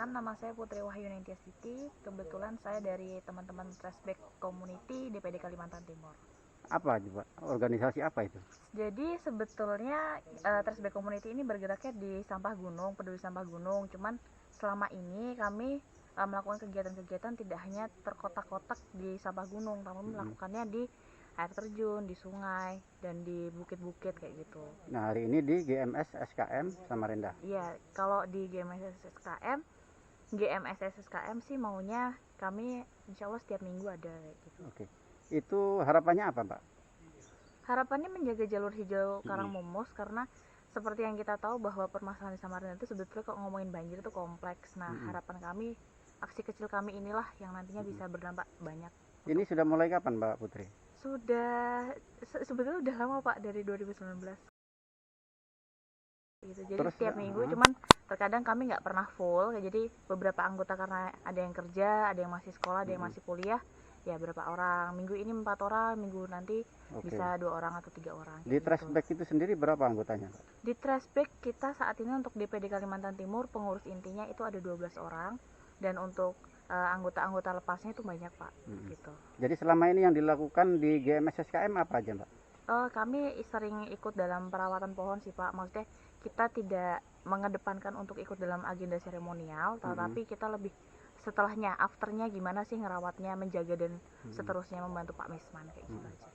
Perkenalkan, nama saya Putri Wahyu Nintiasiti. Kebetulan saya dari teman-teman Trashback Community DPD Kalimantan Timur. Apa coba? Organisasi apa itu? Jadi sebetulnya Trashback Community ini bergeraknya di sampah gunung, peduli sampah gunung. Cuman selama ini kami melakukan kegiatan-kegiatan tidak hanya terkotak-kotak di sampah gunung, namun melakukannya di air terjun, di sungai, dan di bukit-bukit kayak gitu. Nah, hari ini di GMS SKM Samarinda. Iya, kalau di GMS SKM sih maunya kami insya Allah setiap minggu ada kayak gitu. Oke. Itu harapannya apa, Pak? Harapannya menjaga jalur hijau Karangmumus karena seperti yang kita tahu bahwa permasalahan di Samarinda itu sebetulnya kalau ngomongin banjir itu kompleks. Nah, harapan kami, aksi kecil kami inilah yang nantinya bisa berdampak banyak. Ini sudah mulai kapan, Mbak Putri? Sudah sebetulnya udah lama Pak, dari 2019 gitu. Jadi Terus, setiap minggu, cuman terkadang kami nggak pernah full. Jadi beberapa anggota karena ada yang kerja, ada yang masih sekolah, ada yang masih kuliah, ya berapa orang. Minggu ini 4 orang, minggu nanti bisa 2 orang atau 3 orang. Di Trashback itu sendiri berapa anggotanya, Pak? Di Trashback kita saat ini untuk DPD Kalimantan Timur pengurus intinya itu ada 12 orang, dan untuk anggota-anggota lepasnya itu banyak Pak. Gitu. Jadi selama ini yang dilakukan di GMS SKM apa aja, Mbak? Kami sering ikut dalam perawatan pohon sih Pak. Maksudnya kita tidak mengedepankan untuk ikut dalam agenda seremonial, tetapi kita lebih setelahnya, afternya gimana sih ngerawatnya, menjaga dan seterusnya membantu Pak Misman kayak gitu aja.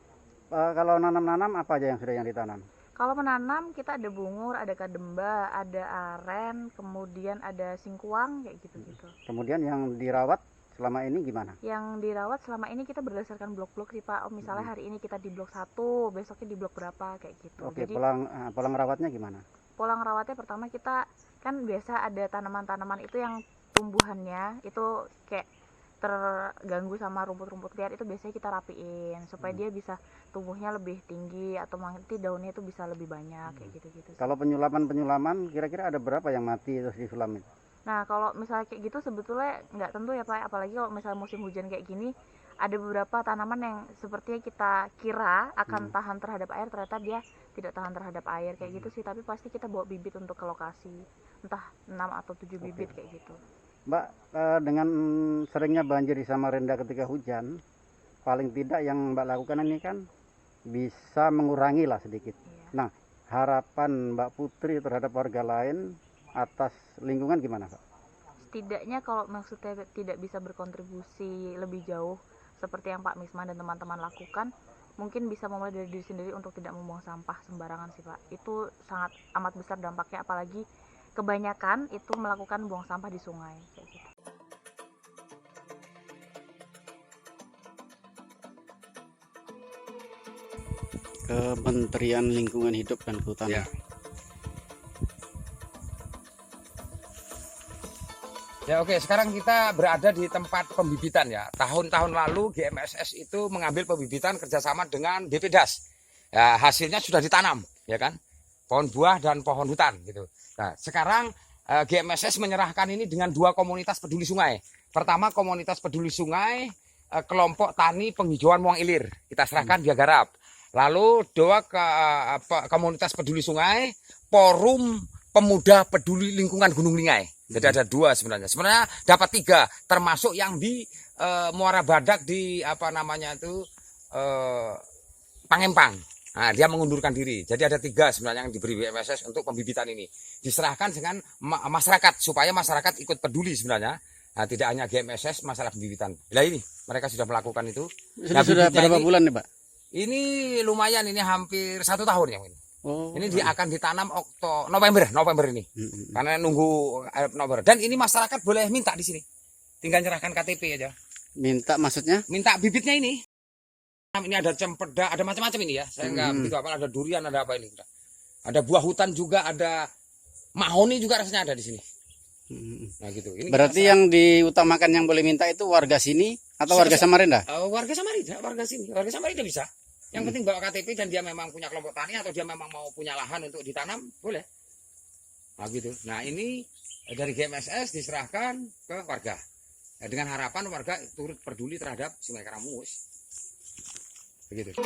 Kalau nanam-nanam apa aja yang sudah ditanam? Kalau menanam kita ada bungur, ada kademba, ada aren, kemudian ada singkuang kayak gitu-gitu. Kemudian yang dirawat selama ini gimana? Yang dirawat selama ini kita berdasarkan blok-blok sih Pak. Misalnya hari ini kita di blok 1, besoknya di blok berapa kayak gitu. Oke, Jadi pola rawatnya gimana? pola ngerawatnya pertama kita kan biasa ada tanaman-tanaman itu yang tumbuhannya itu kayak terganggu sama rumput-rumput liar, itu biasanya kita rapiin supaya dia bisa tumbuhnya lebih tinggi atau nanti daunnya itu bisa lebih banyak kayak gitu-gitu. Kalau penyulaman kira-kira ada berapa yang mati terus disulam itu? Nah, kalau misalnya kayak gitu sebetulnya nggak tentu ya Pak, apalagi kalau misalnya musim hujan kayak gini, ada beberapa tanaman yang sepertinya kita kira akan tahan terhadap air, ternyata dia tidak tahan terhadap air kayak gitu sih, tapi pasti kita bawa bibit untuk ke lokasi, entah 6 atau 7 bibit kayak gitu. Mbak, dengan seringnya banjir di Samarinda ketika hujan, paling tidak yang Mbak lakukan ini kan bisa mengurangi lah sedikit. Iya. Nah, harapan Mbak Putri terhadap warga lain atas lingkungan gimana, Pak? Setidaknya kalau maksudnya tidak bisa berkontribusi lebih jauh seperti yang Pak Misman dan teman-teman lakukan, mungkin bisa memulai dari diri sendiri untuk tidak membuang sampah sembarangan sih Pak. Itu sangat amat besar dampaknya, apalagi kebanyakan itu melakukan buang sampah di sungai kayak gitu. Kementerian Lingkungan Hidup dan Kehutanan. Ya. Ya oke, sekarang kita berada di tempat pembibitan ya. Tahun-tahun lalu GMSS itu mengambil pembibitan kerjasama dengan BPDAS. Ya, hasilnya sudah ditanam, ya kan? Pohon buah dan pohon hutan gitu. Nah, sekarang GMSS menyerahkan ini dengan 2 komunitas peduli sungai. Pertama komunitas peduli sungai, kelompok tani penghijauan Muang Ilir. Kita serahkan dia garap. Lalu 2 komunitas peduli sungai, Forum Pemuda Peduli Lingkungan Gunung Linggai. Jadi ada 2 sebenarnya. Sebenarnya dapat 3, termasuk yang di Muara Badak di Pangempang. Nah, dia mengundurkan diri. Jadi ada 3 sebenarnya yang diberi BMSS untuk pembibitan ini. Diserahkan dengan masyarakat supaya masyarakat ikut peduli sebenarnya. Nah, tidak hanya GMSS masalah pembibitan. Nah ini mereka sudah melakukan itu. Sudah berapa bulan nih, Pak? Ini lumayan, ini hampir 1 tahun yang ini. Oh, ini dia akan ditanam November ini. Karena nunggu November. Dan ini masyarakat boleh minta di sini. Tinggal nyerahkan KTP aja. minta maksudnya? Minta bibitnya ini. Ini ada cempeda, ada macam-macam ini ya. Saya nggak begitu apa, ada durian, ada apa ini. Ada buah hutan juga, ada mahoni juga rasanya ada di sini. Nah gitu. Ini Berarti yang diutamakan yang boleh minta itu warga sini atau warga Samarinda? Warga Samarinda, warga sini. Warga Samarinda bisa. Yang penting bawa KTP dan dia memang punya kelompok tani atau dia memang mau punya lahan untuk ditanam, boleh. Nah gitu. Nah ini dari GMSS diserahkan ke warga. Nah, dengan harapan warga turut peduli terhadap Sungai Karangmumus. Begitu.